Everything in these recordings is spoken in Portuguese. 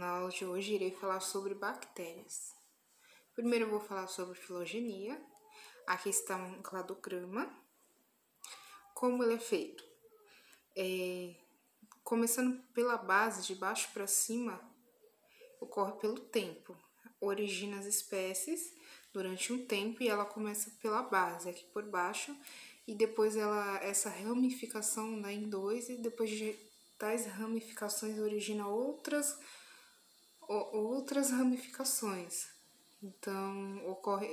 Na aula de hoje irei falar sobre bactérias. Primeiro eu vou falar sobre filogenia. Aqui está um cladograma. Como ele é feito? Começando pela base, de baixo para cima, ocorre pelo tempo. Origina as espécies durante um tempo e ela começa pela base, aqui por baixo, e depois essa ramificação dá em dois, e depois de tais ramificações origina outras ramificações. Então,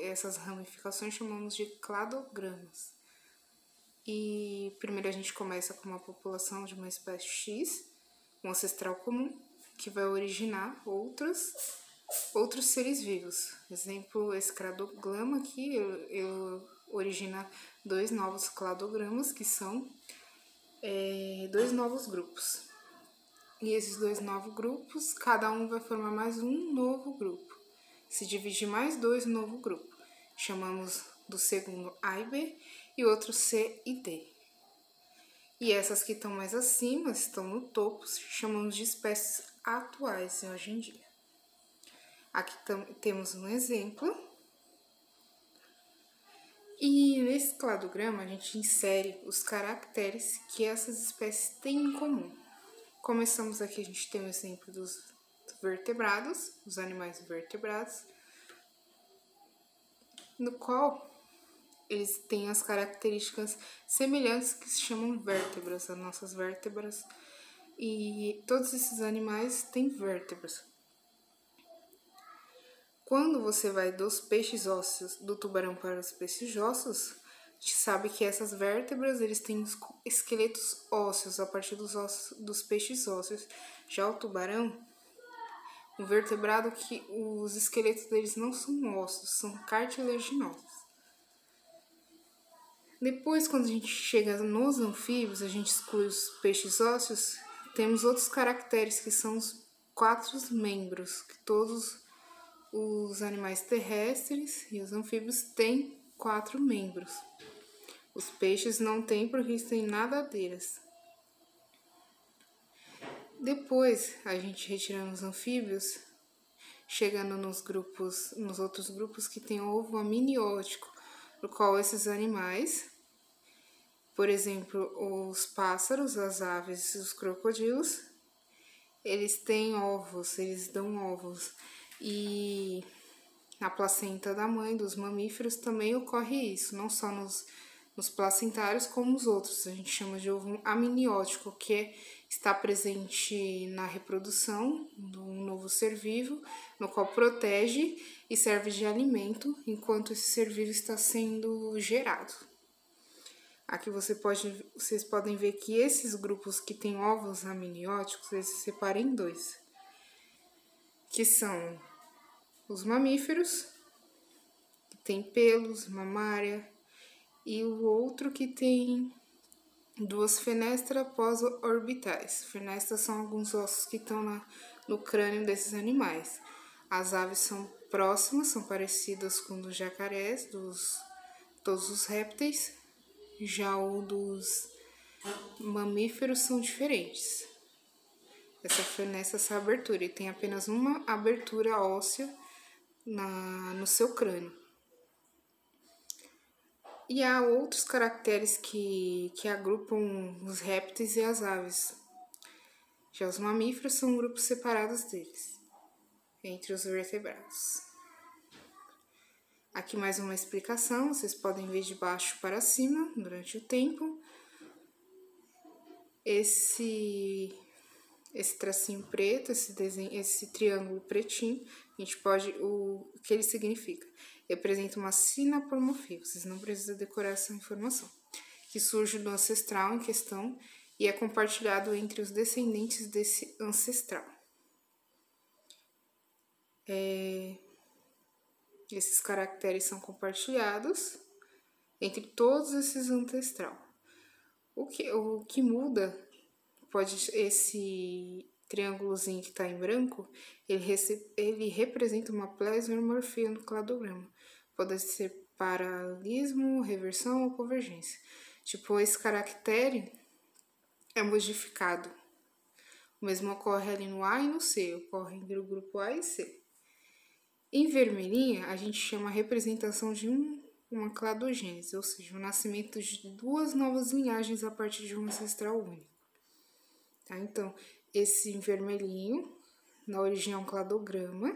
essas ramificações chamamos de cladogramas. E primeiro a gente começa com uma população de uma espécie X, um ancestral comum, que vai originar outros seres vivos. Exemplo, esse cladograma aqui, ele origina dois novos cladogramas, que são dois novos grupos. E esses dois novos grupos, cada um vai formar mais um novo grupo. Se dividir mais dois novo grupo, chamamos do segundo A e B e outro C e D. E essas que estão mais acima, estão no topo, chamamos de espécies atuais hoje em dia. Aqui temos um exemplo. E nesse cladograma a gente insere os caracteres que essas espécies têm em comum. Começamos aqui, a gente tem um exemplo dos vertebrados, os animais vertebrados, no qual eles têm as características semelhantes que se chamam vértebras, as nossas vértebras, e todos esses animais têm vértebras. Quando você vai dos peixes ósseos, do tubarão para os peixes ósseos, a gente sabe que essas vértebras, eles têm esqueletos ósseos, a partir dos ossos dos peixes ósseos. Já o tubarão, um vertebrado que os esqueletos deles não são ossos, são cartilaginosos. Depois, quando a gente chega nos anfíbios, a gente exclui os peixes ósseos, temos outros caracteres que são os 4 membros, que todos os animais terrestres e os anfíbios têm 4 membros. Os peixes não têm porque eles têm nadadeiras. Depois, a gente retirando os anfíbios, chegando nos outros grupos que tem ovo amniótico, no qual esses animais, por exemplo, os pássaros, as aves e os crocodilos, eles têm ovos, eles dão ovos. E na placenta da mãe, dos mamíferos, também ocorre isso, não só nos placentários como nos outros. A gente chama de ovo amniótico, que está presente na reprodução de um novo ser vivo, no qual protege e serve de alimento enquanto esse ser vivo está sendo gerado. Aqui vocês podem ver que esses grupos que têm ovos amnióticos, eles se separam em dois, que são os mamíferos, que tem pelos, mamária, e o outro que tem 2 fenestras pós-orbitais. Fenestras são alguns ossos que estão no crânio desses animais. As aves são próximas, são parecidas com os jacarés, todos os répteis. Já o dos mamíferos são diferentes. Essa fenestra, essa abertura, ele tem apenas uma abertura óssea no seu crânio. E há outros caracteres que agrupam os répteis e as aves. Já os mamíferos são grupos separados deles, entre os vertebrados. Aqui mais uma explicação, vocês podem ver de baixo para cima, durante o tempo. Esse tracinho preto, esse triângulo pretinho, a gente pode, o que ele significa? Representa uma sinapomorfia, vocês não precisam decorar essa informação, que surge do ancestral em questão e é compartilhado entre os descendentes desse ancestral. Esses caracteres são compartilhados entre todos esses ancestral. O que muda, esse triângulozinho que está em branco, ele representa uma plesionomorfia no cladograma. Pode ser paralelismo, reversão ou convergência. Tipo, esse caractere é modificado O mesmo ocorre ali no A e no C, ocorre entre o grupo A e C. Em vermelhinha, a gente chama a representação de uma cladogênese, ou seja, o nascimento de duas novas linhagens a partir de um ancestral único. Tá? Então, esse vermelhinho, na origem é um cladograma,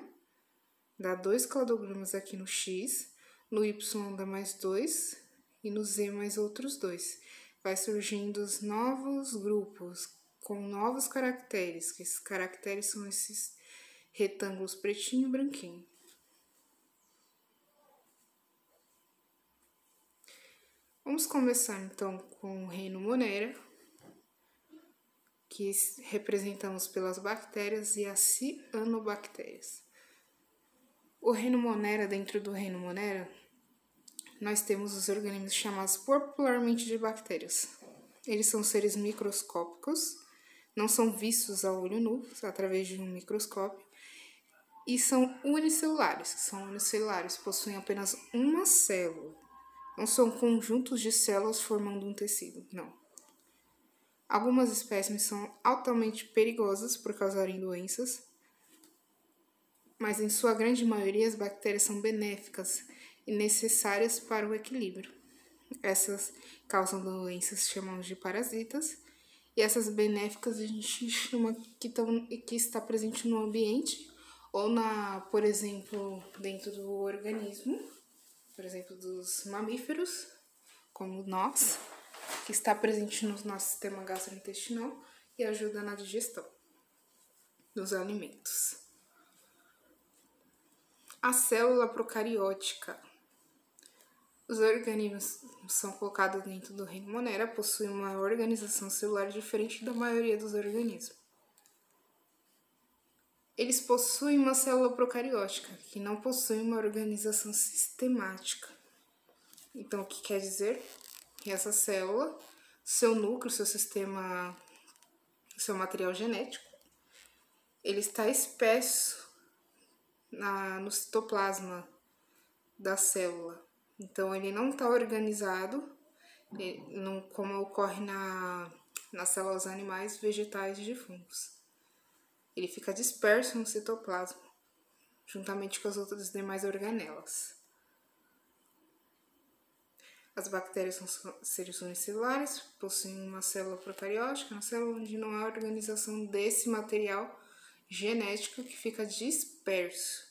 dá 2 cladogramas aqui no X, no Y dá mais 2 e no Z mais outros 2. Vai surgindo os novos grupos com novos caracteres, que esses caracteres são esses retângulos pretinho e branquinho. Vamos começar então com o reino Monera, que representamos pelas bactérias e as cianobactérias. O reino Monera, dentro do reino Monera, nós temos os organismos chamados popularmente de bactérias. Eles são seres microscópicos, não são vistos a olho nu, através de um microscópio, e são unicelulares. Possuem apenas uma célula. Não são conjuntos de células formando um tecido, não. Algumas espécies são altamente perigosas por causarem doenças, mas em sua grande maioria as bactérias são benéficas e necessárias para o equilíbrio. Essas causam doenças chamamos de parasitas, e essas benéficas a gente chama que está presente no ambiente ou por exemplo, dentro do organismo, por exemplo, dos mamíferos, como nós, que está presente no nosso sistema gastrointestinal e ajuda na digestão dos alimentos. A célula procariótica. Os organismos são colocados dentro do reino Monera, possuem uma organização celular diferente da maioria dos organismos. Eles possuem uma célula procariótica, que não possui uma organização sistemática. Então, o que quer dizer? Que essa célula, seu núcleo, seu sistema, seu material genético, ele está espesso no citoplasma da célula. Então, ele não está organizado, como ocorre nas células animais, vegetais e de fungos. Ele fica disperso no citoplasma, juntamente com as outras demais organelas. As bactérias são seres unicelulares, possuem uma célula procariótica, uma célula onde não há organização desse material genético que fica disperso.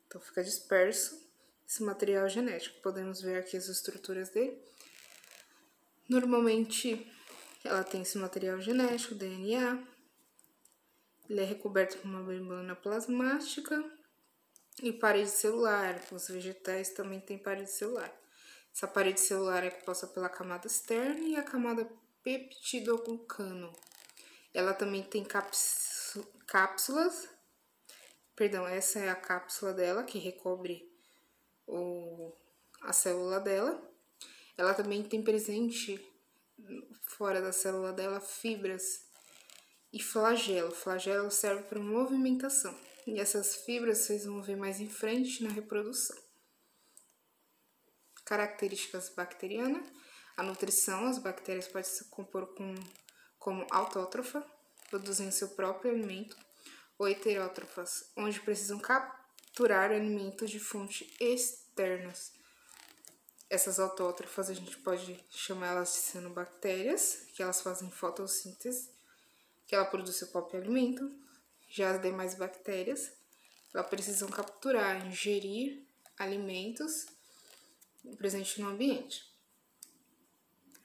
Então, fica disperso esse material genético. Podemos ver aqui as estruturas dele. Normalmente, ela tem esse material genético, DNA. Ele é recoberto por uma membrana plasmática e parede celular. Os vegetais também têm parede celular. Essa parede celular é composta pela camada externa e a camada peptidoglucano. Ela também tem cápsulas. Perdão, essa é a cápsula dela que recobre a célula dela. Ela também tem presente, fora da célula dela, fibras e flagelo. O flagelo serve para movimentação. E essas fibras vocês vão ver mais em frente na reprodução. Características bacterianas. A nutrição. As bactérias podem se compor como autótrofa, produzindo seu próprio alimento, ou heterótrofas, onde precisam capturar alimentos de fontes externas. Essas autótrofas a gente pode chamar elas de cianobactérias, que elas fazem fotossíntese, que ela produz seu próprio alimento. Já as demais bactérias, elas precisam capturar, ingerir alimentos presentes no ambiente.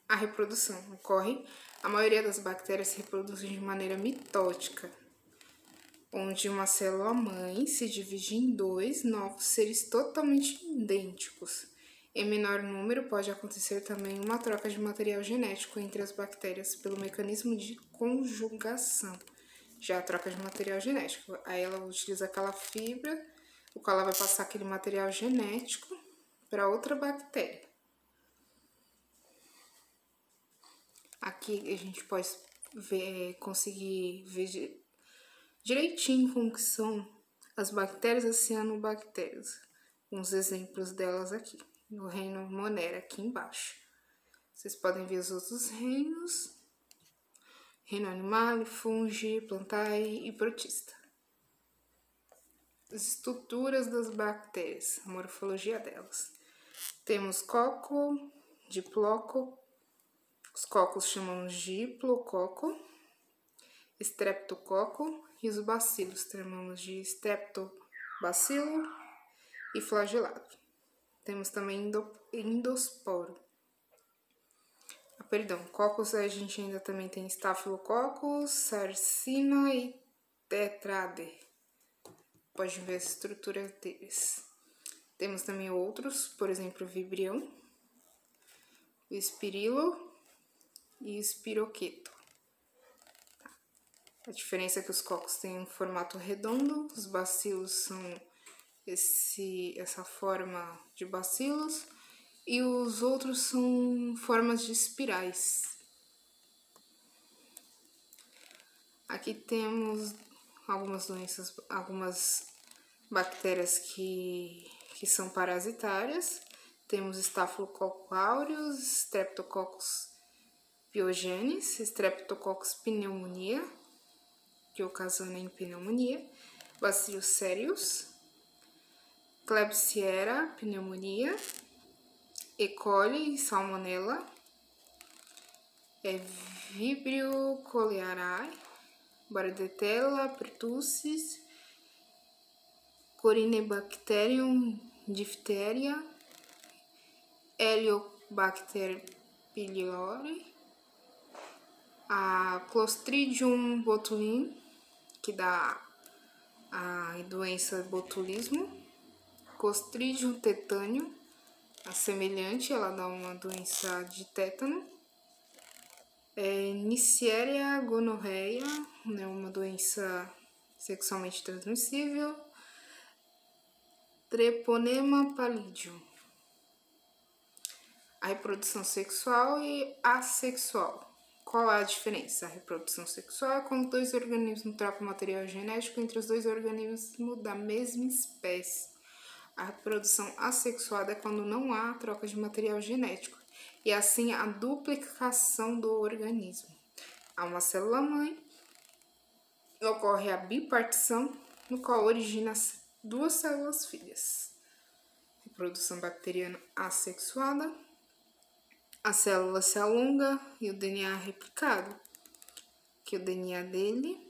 A reprodução ocorre, a maioria das bactérias se reproduzem de maneira mitótica, onde uma célula mãe se divide em 2 novos seres totalmente idênticos. Em menor número, pode acontecer também uma troca de material genético entre as bactérias pelo mecanismo de conjugação. Já a troca de material genético, aí ela utiliza aquela fibra, o qual ela vai passar aquele material genético para outra bactéria. Aqui a gente pode conseguir ver direitinho como que são as bactérias, as cianobactérias. Uns exemplos delas aqui, no reino Monera, aqui embaixo. Vocês podem ver os outros reinos. reino animal, fungi, plantae e protista. As estruturas das bactérias, a morfologia delas. Temos coco, diploco, os cocos chamamos de diplococo, streptococo e os bacilos chamamos de streptobacilo e flagelado. Temos também endosporo. Cocos a gente ainda também tem Staphylococcus, Sarcina e Tetrader. Pode ver a estrutura deles. Temos também outros, por exemplo, o Vibrião, o Espirilo e o Espiroqueto. A diferença é que os cocos têm um formato redondo, os bacilos são essa forma de bacilos e os outros são formas de espirais. Aqui temos algumas doenças, algumas bactérias que são parasitárias. Temos Staphylococcus aureus, Streptococcus pyogenes, Streptococcus pneumoniae, que ocasiona em pneumonia, Bacillus cereus, Klebsiella pneumoniae, E. coli e Salmonella, Vibrio cholerae, Bordetella pertussis, Corynebacterium diphtheria, Heliobacter pylori, a Clostridium botulinum, que dá a doença botulismo, Clostridium tetanium, a semelhante, ela dá uma doença de tétano, Neisseria gonorreia, né, uma doença sexualmente transmissível, Treponema pallidum. A reprodução sexual e assexual. Qual é a diferença? A reprodução sexual é quando dois organismos trocam material genético entre os dois organismos da mesma espécie. A reprodução assexuada é quando não há troca de material genético, e assim a duplicação do organismo. Há uma célula-mãe, ocorre a bipartição, no qual origina duas células filhas. Reprodução bacteriana assexuada. A célula se alonga e o DNA é replicado. Que o DNA dele,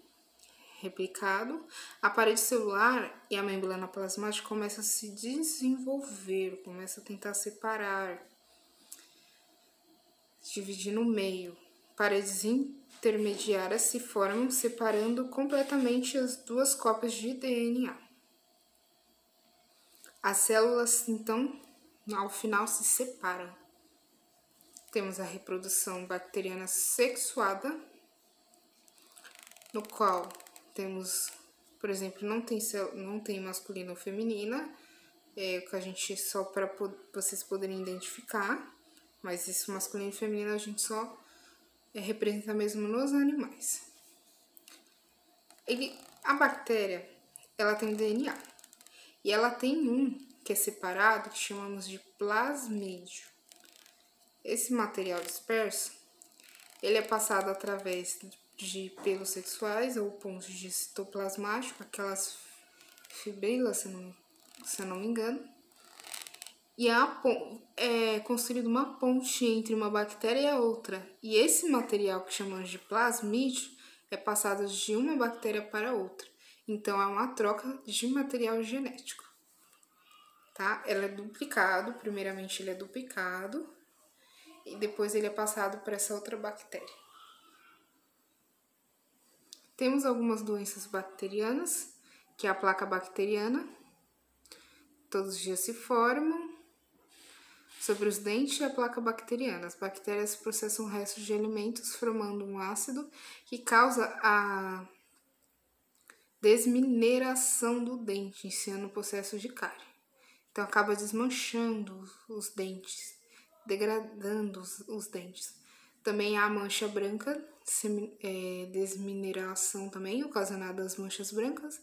replicado, a parede celular e a membrana plasmática começam a se desenvolver, começam a tentar separar, dividir no meio. Paredes intermediárias se formam, separando completamente as duas cópias de DNA. As células, então, ao final se separam. Temos a reprodução bacteriana sexuada, no qual temos, por exemplo, não tem masculina ou feminina, que a gente só para vocês poderem identificar, mas isso masculino e feminino a gente só representa mesmo nos animais. A bactéria, ela tem DNA, e ela tem um que é separado, que chamamos de plasmídio. Esse material disperso, ele é passado através de pelos sexuais ou pontos de citoplasmático, aquelas fibrilas, se eu não me engano, e é construída uma ponte entre uma bactéria e a outra. E esse material que chamamos de plasmídio é passado de uma bactéria para outra. Então, é uma troca de material genético. Tá? Ela é duplicado, primeiramente ele é duplicado, e depois ele é passado para essa outra bactéria. Temos algumas doenças bacterianas, que é a placa bacteriana. Todos os dias se formam. Sobre os dentes, a placa bacteriana. As bactérias processam restos de alimentos formando um ácido que causa a desmineração do dente, iniciando o processo de cárie. Então, acaba desmanchando os dentes, degradando os dentes. Também há a mancha branca, desmineração também, ocasionada das manchas brancas,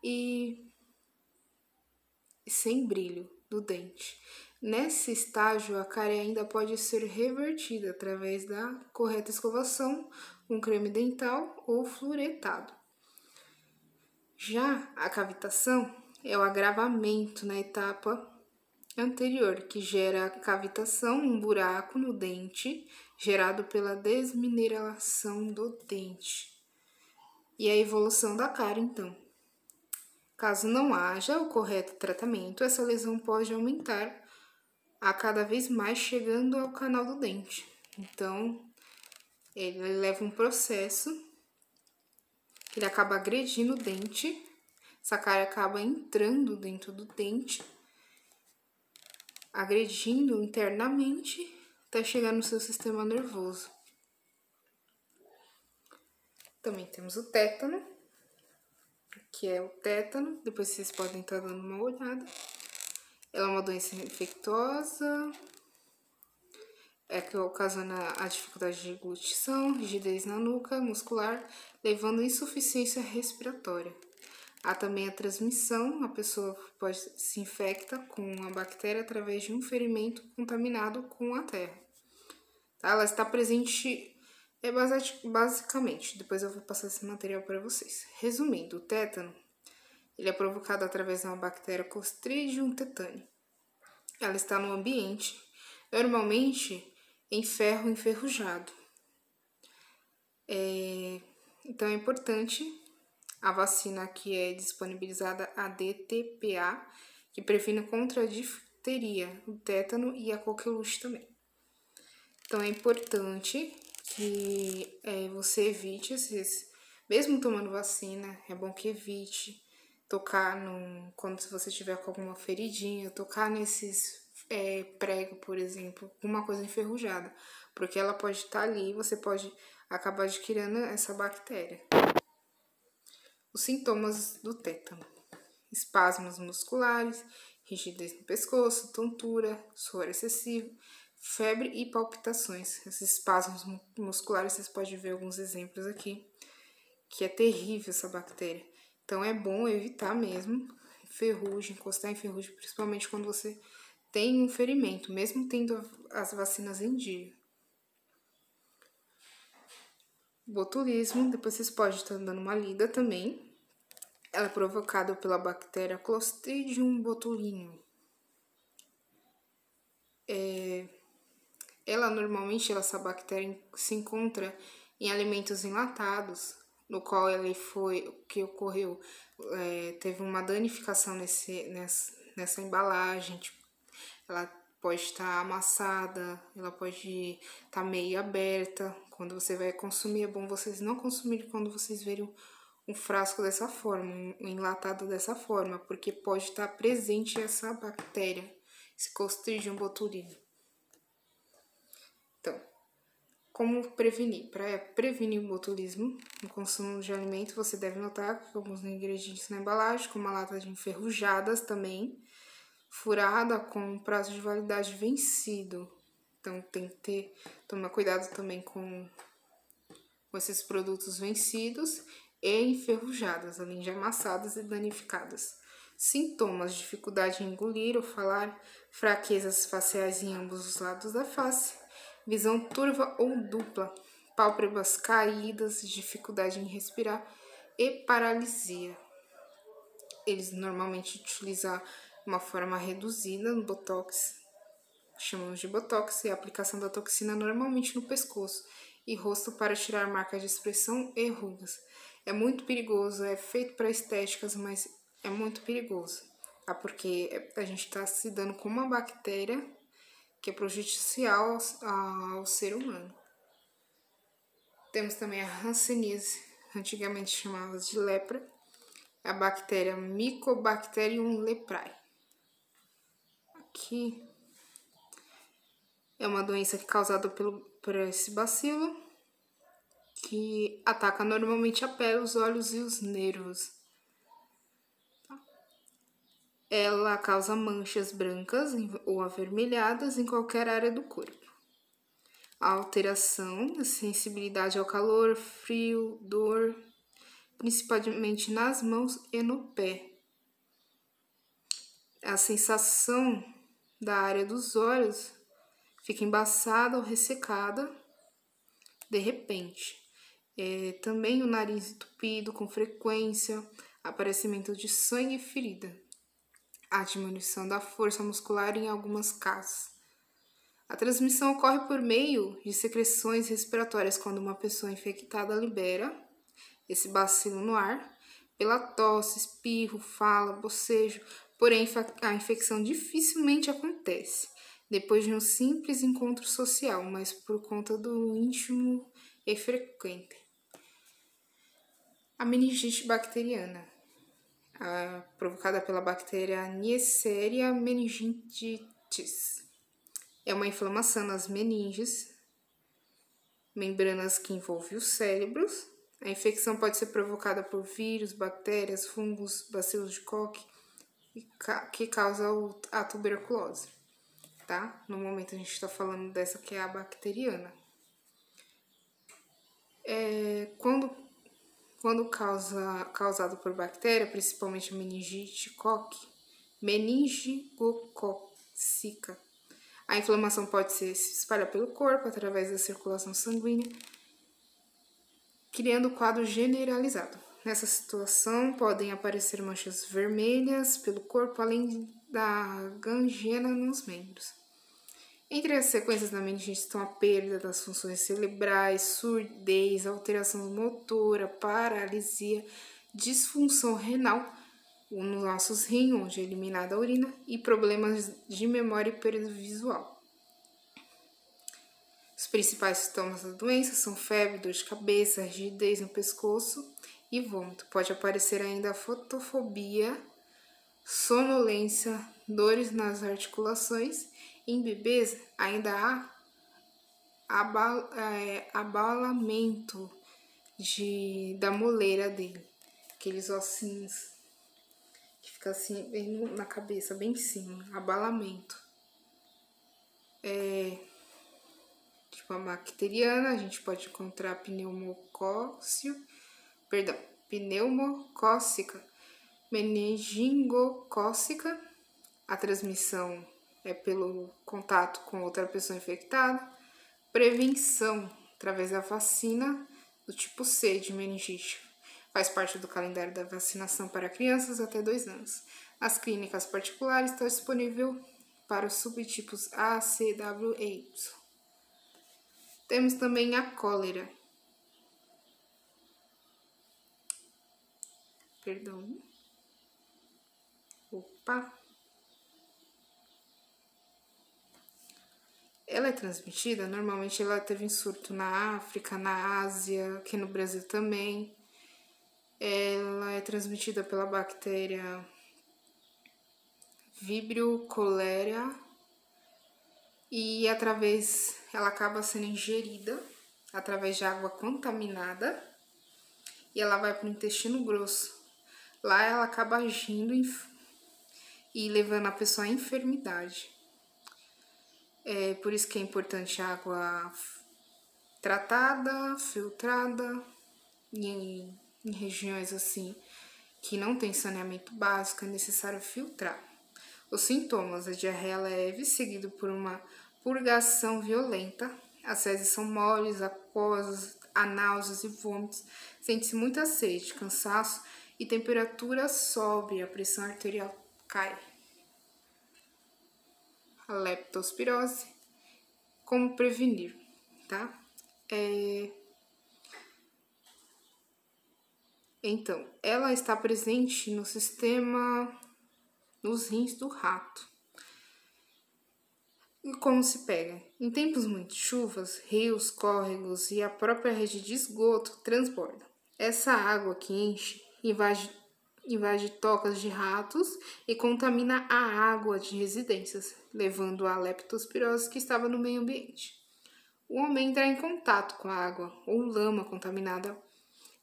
e sem brilho do dente. Nesse estágio, a cárie ainda pode ser revertida através da correta escovação um creme dental ou fluoretado. Já a cavitação é o agravamento na etapa anterior, que gera cavitação, um buraco no dente, gerado pela desmineração do dente. E a evolução da cárie, então. Caso não haja o correto tratamento, essa lesão pode aumentar a cada vez mais, chegando ao canal do dente. Então, ele leva um processo, ele acaba agredindo o dente, essa cárie acaba entrando dentro do dente, agredindo internamente até chegar no seu sistema nervoso. Também temos o tétano, que é o tétano, depois vocês podem estar dando uma olhada. Ela é uma doença infecciosa, que ocasiona a dificuldade de deglutição, rigidez na nuca muscular, levando a insuficiência respiratória. Há também a transmissão, a pessoa pode se infecta com a bactéria através de um ferimento contaminado com a terra. Tá? Ela está presente basicamente, depois eu vou passar esse material para vocês. Resumindo, o tétano, ele é provocado através de uma bactéria Clostridium tetani. Ela está no ambiente, normalmente em ferro enferrujado. Então é importante a vacina que é disponibilizada, a DTPA, que previne contra a difteria, o tétano e a coqueluche também. Então é importante que você evite esses, mesmo tomando vacina, é bom que evite tocar quando você tiver com alguma feridinha, tocar nesses prego, por exemplo, uma coisa enferrujada, porque ela pode estar ali e você pode acabar adquirindo essa bactéria. Os sintomas do tétano: espasmos musculares, rigidez no pescoço, tontura, suor excessivo, febre e palpitações. Esses espasmos musculares, vocês podem ver alguns exemplos aqui, que é terrível essa bactéria. Então é bom evitar mesmo ferrugem, encostar em ferrugem, principalmente quando você tem um ferimento, mesmo tendo as vacinas em dia. Botulismo, depois vocês podem estar dando uma lida também. Ela é provocada pela bactéria Clostridium botulinum. Essa bactéria se encontra em alimentos enlatados, no qual teve uma danificação nessa embalagem. Tipo, ela pode estar amassada, ela pode estar meio aberta. Quando você vai consumir, é bom vocês não consumirem quando vocês verem um frasco dessa forma, um enlatado dessa forma, porque pode estar presente essa bactéria, esse Clostridium botulinum. Então, como prevenir? Para prevenir o botulismo no consumo de alimento, você deve notar alguns ingredientes na embalagem, como uma lata de enferrujadas também, furada com prazo de validade vencido. Então, tem que tomar cuidado também com esses produtos vencidos e enferrujadas, além de amassadas e danificadas. Sintomas: dificuldade em engolir ou falar, fraquezas faciais em ambos os lados da face, visão turva ou dupla, pálpebras caídas, dificuldade em respirar e paralisia. Eles normalmente utilizam uma forma reduzida no botox, chamamos de botox, e a aplicação da toxina normalmente no pescoço e rosto para tirar marcas de expressão e rugas. É muito perigoso, é feito para estéticas, mas é muito perigoso, tá? Porque a gente está se dando com uma bactéria que é prejudicial ao ser humano. Temos também a hanseníase, antigamente chamada de lepra, a bactéria Mycobacterium leprae. Aqui é uma doença causada por esse bacilo, que ataca normalmente a pele, os olhos e os nervos. Ela causa manchas brancas ou avermelhadas em qualquer área do corpo. A alteração da sensibilidade ao calor, frio, dor, principalmente nas mãos e no pé. A sensação da área dos olhos fica embaçada ou ressecada de repente. Também o nariz entupido com frequência, aparecimento de sangue e ferida, a diminuição da força muscular em alguns casos. A transmissão ocorre por meio de secreções respiratórias quando uma pessoa infectada libera esse bacilo no ar, pela tosse, espirro, fala, bocejo, porém a infecção dificilmente acontece depois de um simples encontro social, mas por conta do íntimo e frequente. A meningite bacteriana, provocada pela bactéria Neisseria meningitis, é uma inflamação nas meninges, membranas que envolvem os cérebros. A infecção pode ser provocada por vírus, bactérias, fungos, bacilos de Koch, que causa a tuberculose, tá? No momento a gente está falando dessa que é a bacteriana. Quando causado por bactéria, principalmente a meningite meningocócica, a inflamação pode se espalhar pelo corpo através da circulação sanguínea, criando quadro generalizado. Nessa situação, podem aparecer manchas vermelhas pelo corpo, além da gangena nos membros. Entre as sequências da meningite estão a perda das funções cerebrais, surdez, alteração motora, paralisia, disfunção renal, nos nossos rins, onde é eliminada a urina, e problemas de memória e perda visual. Os principais sintomas da doença são febre, dor de cabeça, rigidez no pescoço e vômito. Pode aparecer ainda a fotofobia, sonolência, dores nas articulações. Em bebês, ainda há abalamento da moleira dele, aqueles ossinhos que fica assim bem na cabeça, bem em cima, abalamento. Tipo a bacteriana, a gente pode encontrar pneumocócica, meningocócica. A transmissão é pelo contato com outra pessoa infectada. Prevenção através da vacina do tipo C de meningite. Faz parte do calendário da vacinação para crianças até 2 anos. Nas clínicas particulares está disponível para os subtipos A, C, W e Y. Temos também a cólera. Ela é transmitida, normalmente ela teve um surto na África, na Ásia, aqui no Brasil também. Ela é transmitida pela bactéria Vibrio cholerae e ela acaba sendo ingerida através de água contaminada e ela vai para o intestino grosso. Lá ela acaba agindo e levando a pessoa à enfermidade. Por isso que é importante a água tratada, filtrada, em regiões assim que não tem saneamento básico, é necessário filtrar. Os sintomas: a diarreia leve, seguido por uma purgação violenta, as fezes são moles, aquosas, há náuseas e vômitos, sente-se muita sede, cansaço e temperatura sobe, a pressão arterial cai. A leptospirose, como prevenir, tá? Então, ela está presente no sistema, nos rins do rato. E como se pega? Em tempos muito chuvas, rios, córregos e a própria rede de esgoto transbordam. Essa água que enche invade tocas de ratos e contamina a água de residências, levando à leptospirose que estava no meio ambiente. O homem entrar em contato com a água ou lama contaminada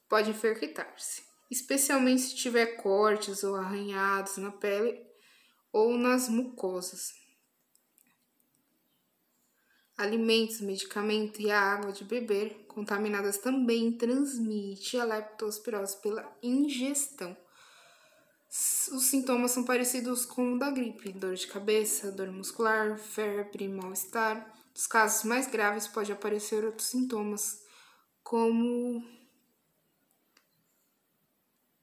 pode infectar-se, especialmente se tiver cortes ou arranhados na pele ou nas mucosas. Alimentos, medicamentos e a água de beber contaminadas também transmite a leptospirose pela ingestão. Os sintomas são parecidos com o da gripe: dor de cabeça, dor muscular, febre, mal-estar. Nos casos mais graves pode aparecer outros sintomas, como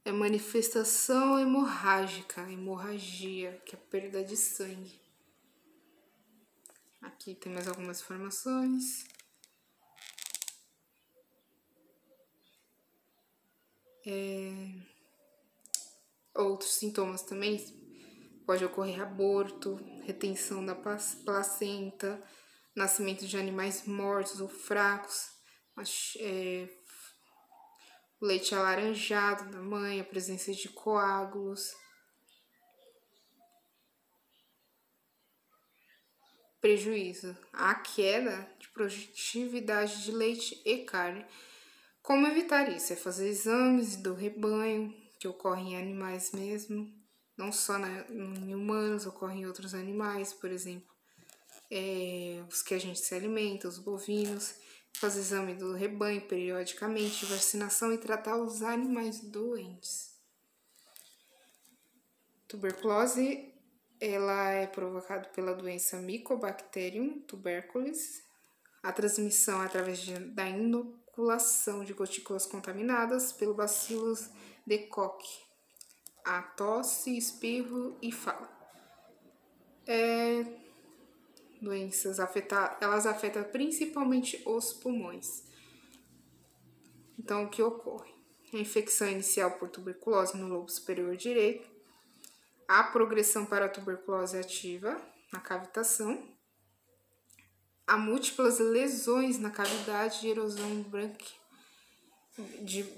é manifestação hemorrágica, hemorragia, que é perda de sangue. Aqui tem mais algumas informações. Outros sintomas também pode ocorrer aborto, retenção da placenta, nascimento de animais mortos ou fracos, o leite alaranjado da mãe, a presença de coágulos, prejuízo, a queda de produtividade de leite e carne. Como evitar isso? É fazer exames do rebanho, que ocorrem em animais mesmo, não só em humanos, ocorrem em outros animais, por exemplo, os que a gente se alimenta, os bovinos, fazer exame do rebanho periodicamente, vacinação e tratar os animais doentes. Tuberculose, ela é provocada pela doença Mycobacterium tuberculosis. A transmissão é através da inoculação de gotículas contaminadas pelo Bacillus de Koch. A tosse, espirro e fala. Doenças elas afetam principalmente os pulmões. Então, o que ocorre? A infecção inicial por tuberculose no lobo superior direito, a progressão para a tuberculose ativa na cavitação, há múltiplas lesões na cavidade e erosão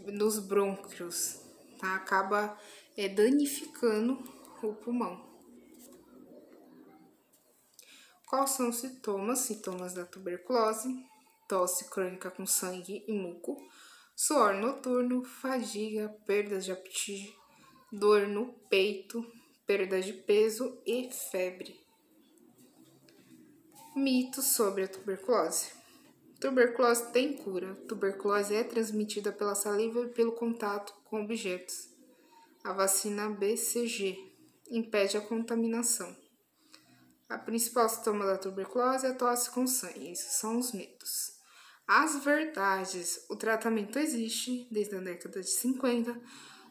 nos brônquios, tá? Acaba danificando o pulmão. Quais são os sintomas? Sintomas da tuberculose: tosse crônica com sangue e muco, suor noturno, fadiga, perdas de apetite, dor no peito, perda de peso e febre. Mitos sobre a tuberculose. Tuberculose tem cura. Tuberculose é transmitida pela saliva e pelo contato com objetos. A vacina BCG impede a contaminação. A principal sintoma da tuberculose é a tosse com sangue. Esses são os mitos. As verdades. O tratamento existe desde a década de 50,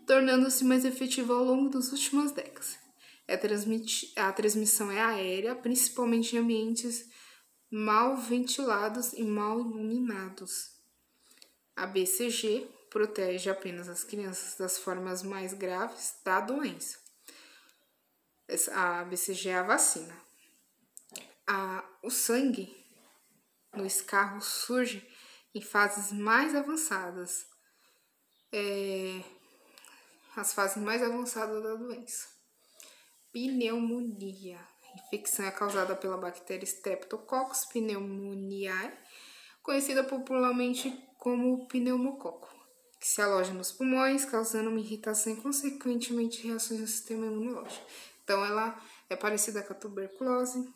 tornando-se mais efetivo ao longo das últimas décadas. A transmissão é aérea, principalmente em ambientes mal ventilados e mal iluminados. A BCG protege apenas as crianças das formas mais graves da doença. A BCG é a vacina. O sangue no escarro surge em fases mais avançadas. As fases mais avançadas da doença. Pneumonia. A infecção é causada pela bactéria Streptococcus pneumoniae, conhecida popularmente como pneumococo, que se aloja nos pulmões, causando uma irritação e, consequentemente, reações no sistema imunológico. Então, ela é parecida com a tuberculose.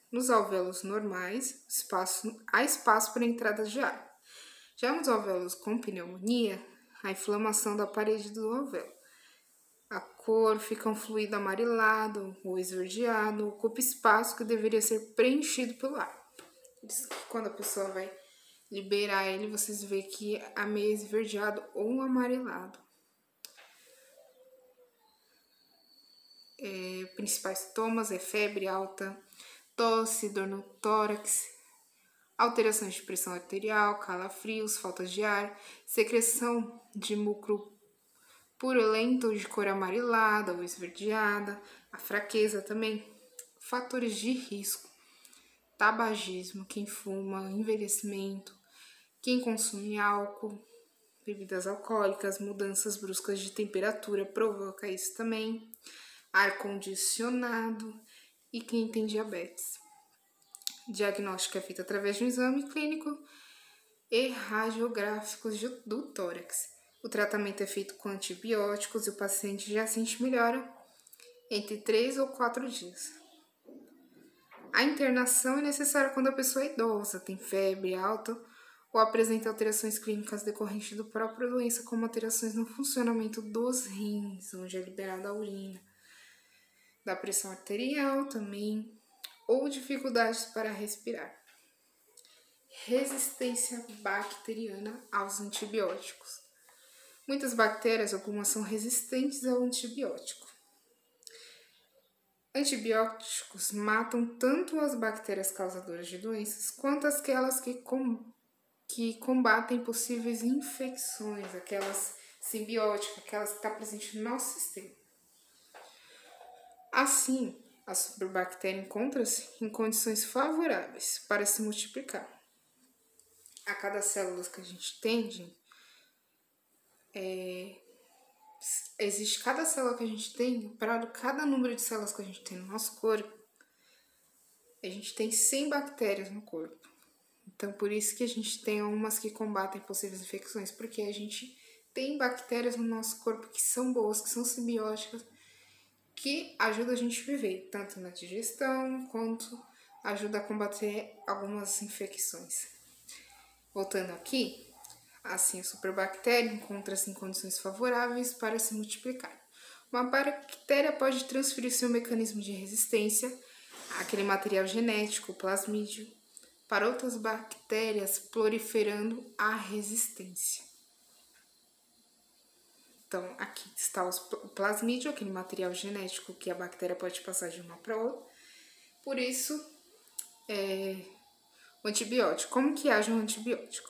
Nos alvéolos normais, há espaço para entrada de ar. Já nos alvéolos com pneumonia, há inflamação da parede do alvéolo. A cor fica um fluido amarelado ou esverdeado, ocupa espaço que deveria ser preenchido pelo ar. Por isso que quando a pessoa vai liberar ele, vocês veem que é meio esverdeado ou amarelado. Principais sintomas é febre alta, tosse, dor no tórax, alterações de pressão arterial, calafrios, falta de ar, secreção de muco purulento de cor amarelada ou esverdeada, a fraqueza também. Fatores de risco: tabagismo, quem fuma, envelhecimento, quem consome álcool, bebidas alcoólicas, mudanças bruscas de temperatura provoca isso também, ar condicionado e quem tem diabetes. Diagnóstico é feito através de um exame clínico e radiográficos do tórax. O tratamento é feito com antibióticos e o paciente já sente melhora entre 3 ou 4 dias. A internação é necessária quando a pessoa é idosa, tem febre alta ou apresenta alterações clínicas decorrentes da própria doença, como alterações no funcionamento dos rins, onde é liberada a urina, da pressão arterial também, ou dificuldades para respirar. Resistência bacteriana aos antibióticos. Muitas bactérias, algumas são resistentes ao antibiótico. Antibióticos matam tanto as bactérias causadoras de doenças quanto aquelas que combatem possíveis infecções, aquelas simbióticas, aquelas que estão presentes no nosso sistema. Assim, a superbactéria encontra-se em condições favoráveis para se multiplicar. A cada célula que a gente tem, existe cada célula que a gente tem, para cada número de células que a gente tem no nosso corpo, a gente tem 100 bactérias no corpo. Então, por isso que a gente tem umas que combatem possíveis infecções, porque a gente tem bactérias no nosso corpo que são boas, que são simbióticas, que ajudam a gente a viver, tanto na digestão, quanto ajuda a combater algumas infecções. Voltando aqui, assim, a superbactéria encontra-se em condições favoráveis para se multiplicar. Uma bactéria pode transferir seu mecanismo de resistência, aquele material genético, o plasmídio, para outras bactérias, proliferando a resistência. Então, aqui está o plasmídio, aquele material genético que a bactéria pode passar de uma para outra. Por isso, o antibiótico. Como que age um antibiótico?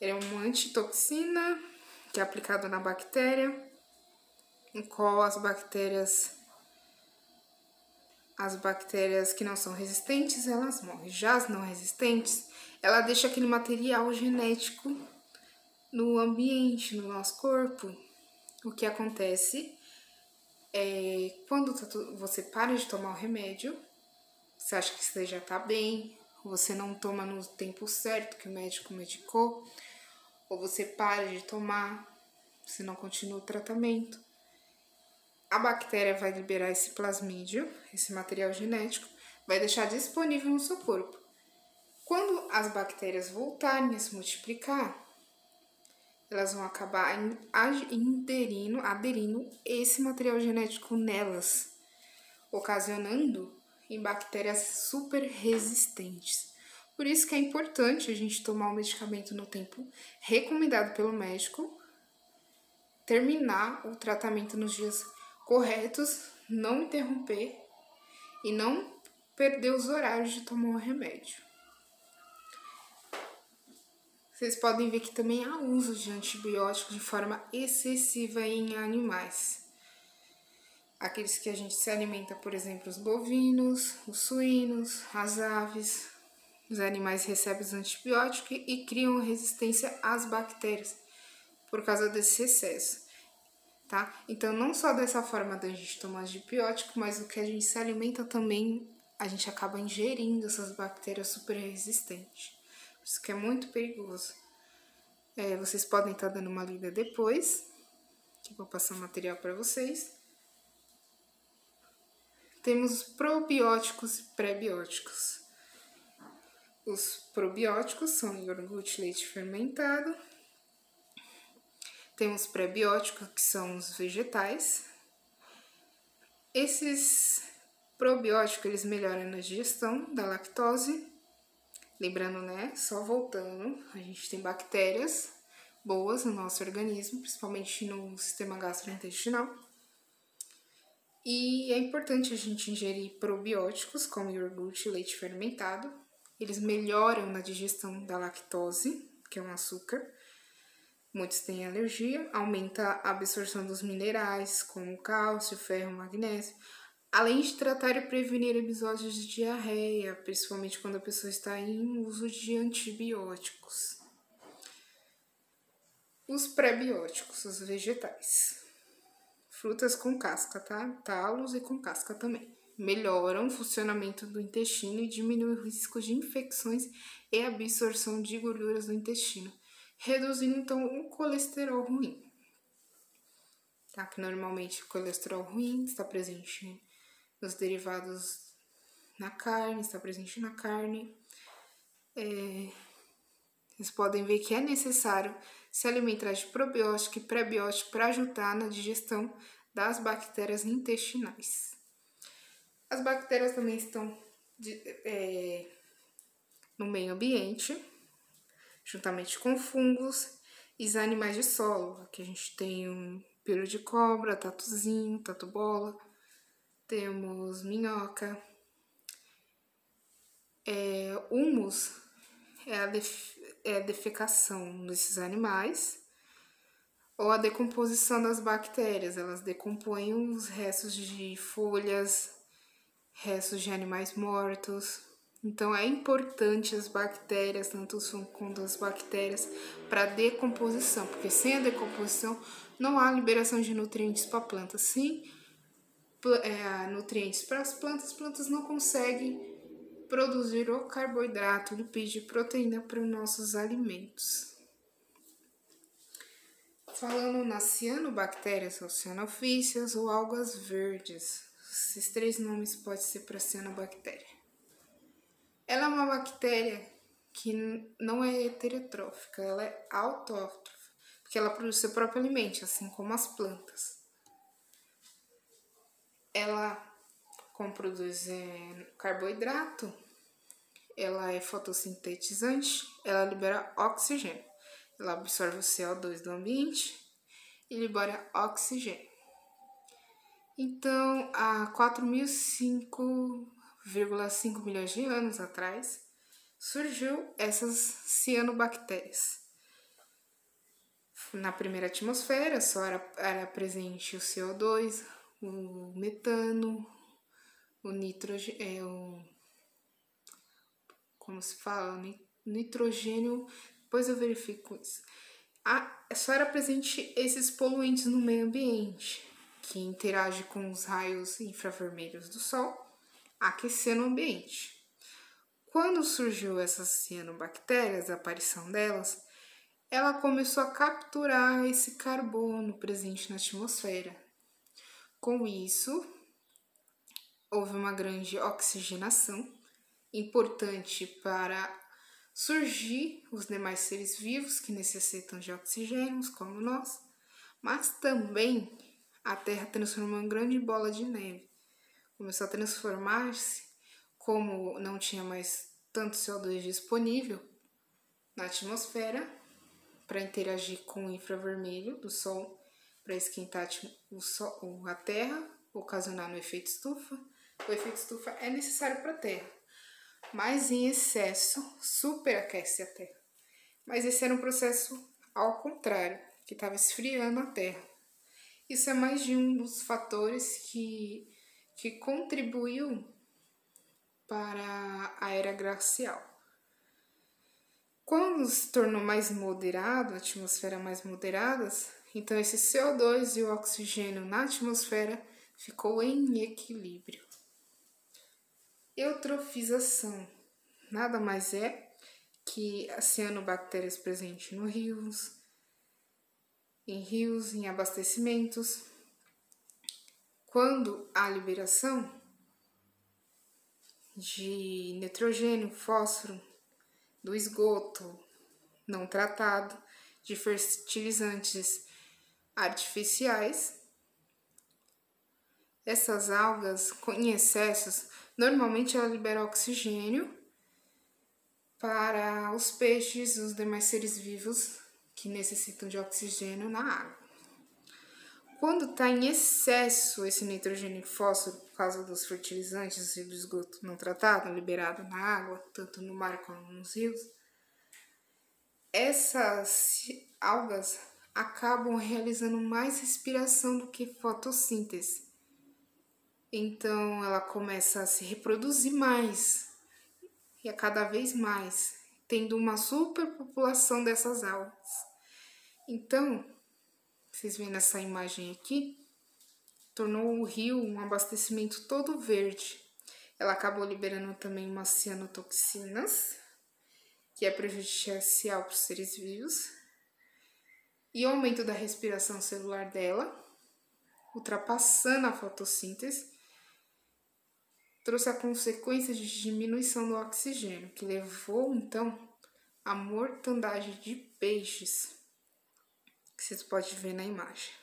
Ele é uma antitoxina que é aplicado na bactéria, em qual as bactérias que não são resistentes, elas morrem. Já as não resistentes, ela deixa aquele material genético no ambiente, no nosso corpo. O que acontece é quando você para de tomar o remédio, você acha que você já tá bem, você não toma no tempo certo que o médico medicou, ou você para de tomar, você não continua o tratamento. A bactéria vai liberar esse plasmídio, esse material genético, vai deixar disponível no seu corpo. Quando as bactérias voltarem a se multiplicar, elas vão acabar aderindo esse material genético nelas, ocasionando em bactérias super resistentes. Por isso que é importante a gente tomar o medicamento no tempo recomendado pelo médico, terminar o tratamento nos dias corretos, não interromper e não perder os horários de tomar o remédio. Vocês podem ver que também há uso de antibióticos de forma excessiva em animais. Aqueles que a gente se alimenta, por exemplo, os bovinos, os suínos, as aves. Os animais recebem os antibióticos e criam resistência às bactérias por causa desse excesso, tá? Então, não só dessa forma da gente tomar antibiótico, mas o que a gente se alimenta também, a gente acaba ingerindo essas bactérias super resistentes. Isso que é muito perigoso. Vocês podem estar dando uma lida depois, que eu vou passar o material para vocês. Temos probióticos e pré-bióticos. Os probióticos são iogurte, leite fermentado. Temos pré-bióticos, que são os vegetais. Esses probióticos, eles melhoram na digestão da lactose. Lembrando, né, só voltando, a gente tem bactérias boas no nosso organismo, principalmente no sistema gastrointestinal. E é importante a gente ingerir probióticos, como iogurte e leite fermentado. Eles melhoram na digestão da lactose, que é um açúcar. Muitos têm alergia, aumenta a absorção dos minerais, como cálcio, ferro, magnésio, além de tratar e prevenir episódios de diarreia, principalmente quando a pessoa está em uso de antibióticos. Os pré-bióticos, os vegetais. Frutas com casca, tá? Talos e com casca também. Melhoram o funcionamento do intestino e diminuem o risco de infecções e absorção de gorduras do intestino, reduzindo então o colesterol ruim. Tá? Que normalmente o colesterol ruim está presente nos derivados na carne, está presente na carne. Vocês podem ver que é necessário se alimentar de probiótico e pré-biótico para ajudar na digestão das bactérias intestinais. As bactérias também estão no meio ambiente, juntamente com fungos e os animais de solo. Aqui a gente tem um pelo de cobra, tatuzinho, tatu-bola, temos minhoca. Humus é a defecação desses animais ou a decomposição das bactérias. Elas decompõem os restos de folhas, restos de animais mortos. Então é importante as bactérias, tanto os fungos quanto as bactérias, para a decomposição, porque sem a decomposição não há liberação de nutrientes para a planta. Sim, nutrientes para as plantas não conseguem produzir o carboidrato, lipídio e proteína para os nossos alimentos. Falando nas cianobactérias ou cianofícias ou algas verdes, esses 3 nomes podem ser para cianobactéria. Ela é uma bactéria que não é heterotrófica, ela é autótrofa, porque ela produz seu próprio alimento, assim como as plantas. Ela, como produz carboidrato, ela é fotossintetizante, ela libera oxigênio. Ela absorve o CO2 do ambiente e libera oxigênio. Então, há 4.005,5 milhões de anos atrás, surgiu essas cianobactérias. Na primeira atmosfera só era presente o CO2, o metano, o nitrogênio, como se fala, nitrogênio, depois eu verifico isso. Só era presente esses poluentes no meio ambiente, que interagem com os raios infravermelhos do Sol, aquecendo o ambiente. Quando surgiu essas cianobactérias, a aparição delas, ela começou a capturar esse carbono presente na atmosfera. Com isso, houve uma grande oxigenação, importante para surgir os demais seres vivos que necessitam de oxigênio, como nós, mas também a Terra transformou em grande bola de neve. Começou a transformar-se, como não tinha mais tanto CO2 disponível na atmosfera para interagir com o infravermelho do Sol, para esquentar a Terra, ocasionar no efeito estufa. O efeito estufa é necessário para a Terra, mas em excesso superaquece a Terra. Mas esse era um processo ao contrário, que estava esfriando a Terra. Isso é mais de um dos fatores que contribuiu para a era glacial. Quando se tornou mais moderado, a atmosfera mais moderada, então esse CO2 e o oxigênio na atmosfera ficou em equilíbrio. Eutrofização nada mais é que as cianobactérias presentes em rios, em abastecimentos. Quando há liberação de nitrogênio, fósforo, do esgoto não tratado, de fertilizantes artificiais, essas algas em excessos, normalmente ela libera oxigênio para os peixes e os demais seres vivos que necessitam de oxigênio na água. Quando está em excesso esse nitrogênio e fósforo por causa dos fertilizantes e do esgoto não tratado, liberado na água, tanto no mar como nos rios, essas algas acabam realizando mais respiração do que fotossíntese. Então ela começa a se reproduzir mais e a cada vez mais, tendo uma superpopulação dessas algas. Então, vocês veem nessa imagem aqui, tornou o rio um abastecimento todo verde. Ela acabou liberando também umas cianotoxinas, que é prejudicial para os seres vivos, e o aumento da respiração celular dela, ultrapassando a fotossíntese, trouxe a consequência de diminuição do oxigênio, que levou então à mortandade de peixes, que vocês podem ver na imagem.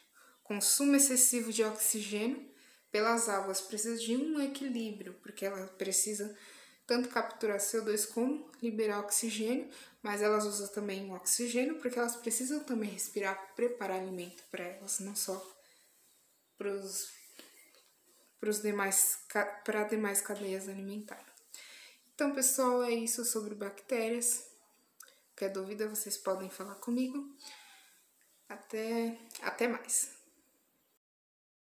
Consumo excessivo de oxigênio pelas algas precisa de um equilíbrio, porque ela precisa tanto capturar CO2 como liberar oxigênio mas elas usam também o oxigênio porque elas precisam também respirar para preparar alimento para elas, não só para demais cadeias alimentares. Então, pessoal, é isso sobre bactérias. Qualquer dúvida, vocês podem falar comigo. Até mais.